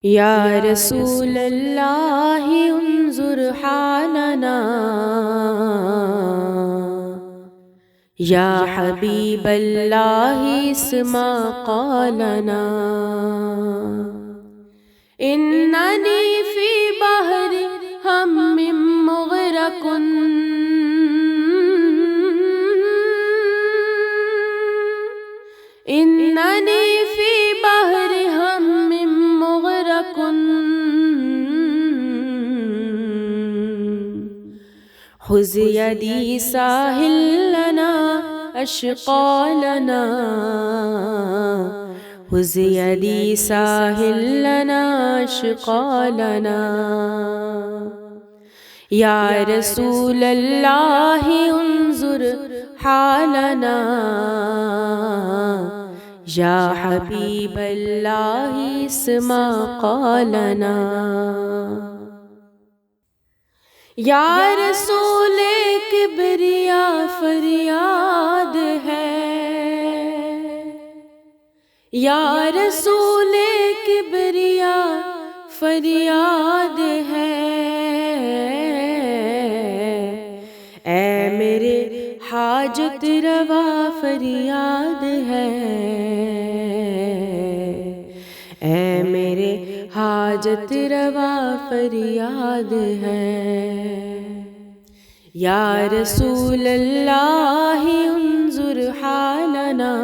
یا رسول اللہ انظر حالنا، یا حبیب اللہ اسمع قولنا، اننی فی بحر ہم مغرق، اننی فی بحر ہم مغرق، خذ یدی ساحل لنا اشقالنا، خذ یدی ساحل لنا اشقالنا، یا رسول اللہ انظر حالنا، یا حبیب اللہ اسمع قولنا، یا رسول کبریا فریاد ہے، یا رسول کبریا فریاد ہے، اے میرے حاجت روا فریاد ہے، اے میرے حاجت روا فریاد ہے، یا رسول اللہ انظر حالنا،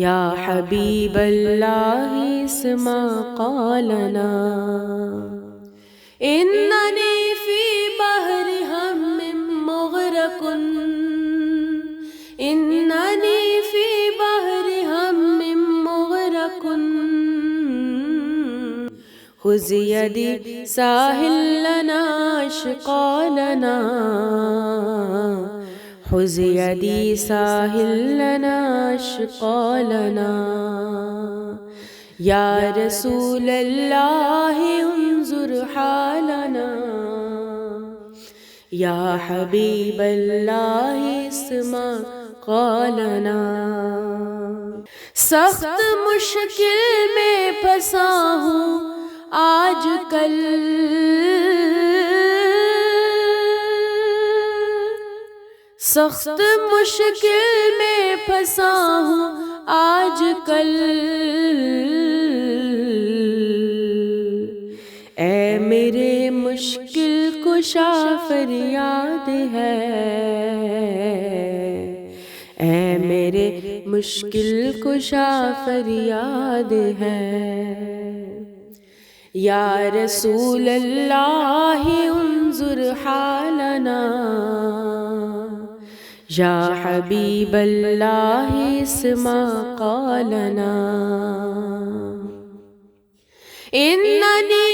یا حبیب اللہ اسمع قولنا، اننی فی بحر ہم مغرق، اننی فی بحر ہم مغرق، خذ یدی ساحل لنا اشقالنا، خذ یدی ساحل لنا اشقالنا، یا رسول اللہ انظر حالنا، یا حبیب اللہ اسمع قولنا، سخت مشکل میں پھنسا ہوں آج کل، سخت مشکل میں پھنسا ہوں آج کل، اے میرے مشکل کشا فریاد ہے، اے میرے مشکل کشا فریاد ہے، یا رسول اللہ انظر حالنا، یا حبیب اللہ اسمع قولنا، اننی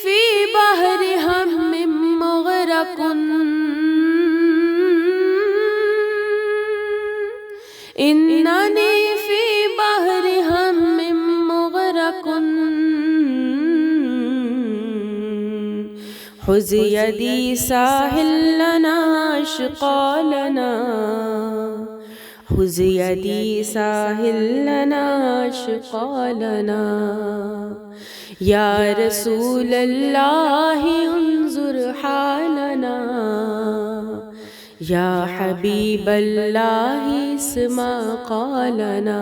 فی بحر ہم مغرق، اننی فی بحر ہم مغرق، خذ یدی ساحل لنا اشقالنا، خذ یدی ساحل لنا اشقالنا، یا رسول اللہ انظر حالنا، یا حبیب اللہ اسمع قولنا،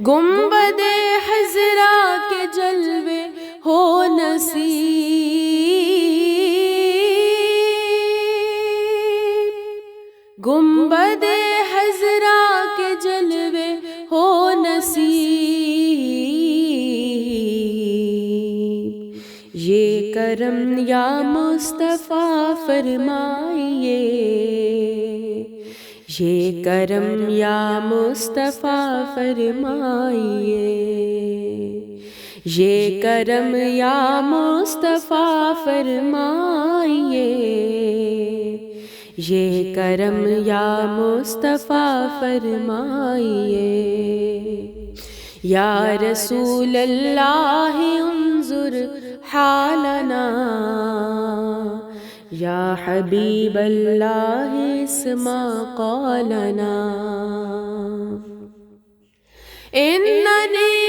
گنبد خضرا کے جلوے ہو نصیب، گنبد خضرا کے جلوے ہو نصیب، یہ کرم یا مصطفیٰ فرمائیے، یہ کرم یا مصطفیٰ فرمائیے، یہ کرم یا مصطفیٰ فرمائیے، یہ کرم یا مصطفیٰ فرمائیے، یا رسول اللہ انظر حالنا، یا حبیب اللہ اسمع قولنا، اننی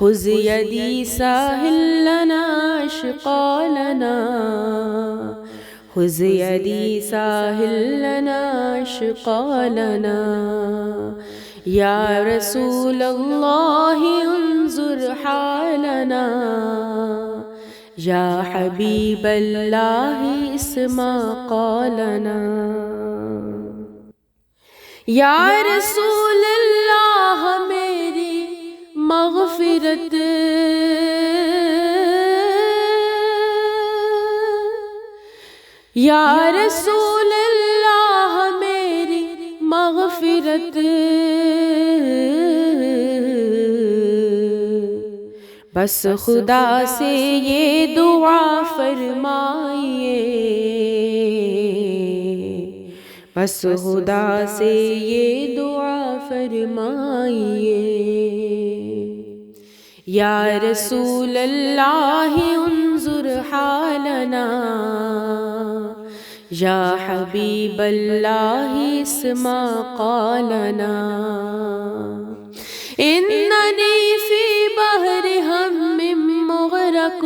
خذ يدي سهل لنا أشقالنا خذ يدي سهل لنا أشقالنا يا رسول الله انظر حالنا يا حبيب الله اسمع قالنا یا رسول اللہ میری مغفرت یا رسول اللہ میری مغفرت بس خدا سے یہ دعا فرمائیے بس خدا سے یہ دعا فرمائیے یا رسول اللہ انظر حالنا یا حبیب اللہ اسمع قالنا اننی فی بحر ہم مغرق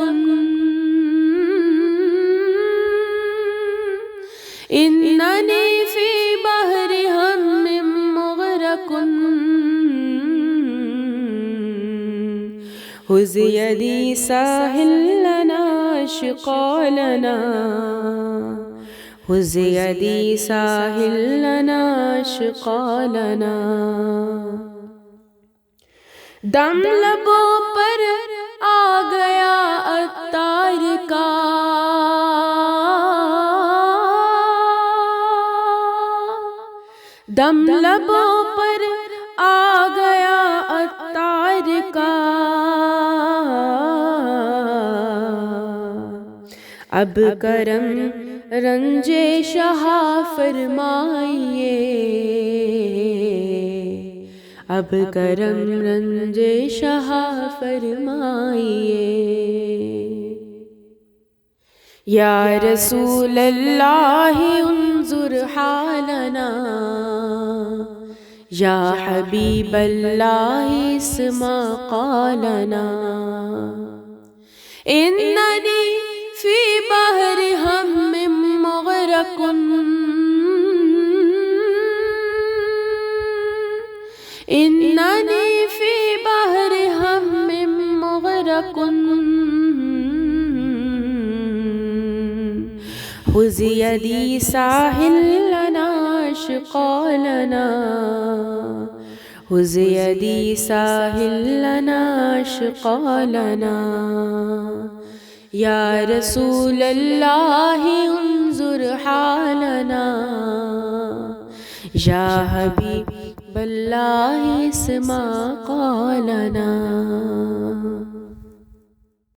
اننی فی بحر ہم مغرق خذ یدی ساحل لنا اشقالنا خذ یدی ساحل لنا اشقالنا دم لبوں پر آ گیا عطار کا دم لبوں پر آ گیا عطار کا اب کرم رنج شاہ فرمائیے اب کرم رنج شاہ فرمائیے یا رسول اللہ انظر حالنا یا حبیب اللہ اسمع قالنا اننی فی بحر ہم مغرق اننی فی بحر ہم مغرق خذ یدی ساحل لنا اشقالنا خذ یدی ساحل لنا اشقالنا یا رسول اللہ انظر حالنا یا حبیب اللہ اسمع قالنا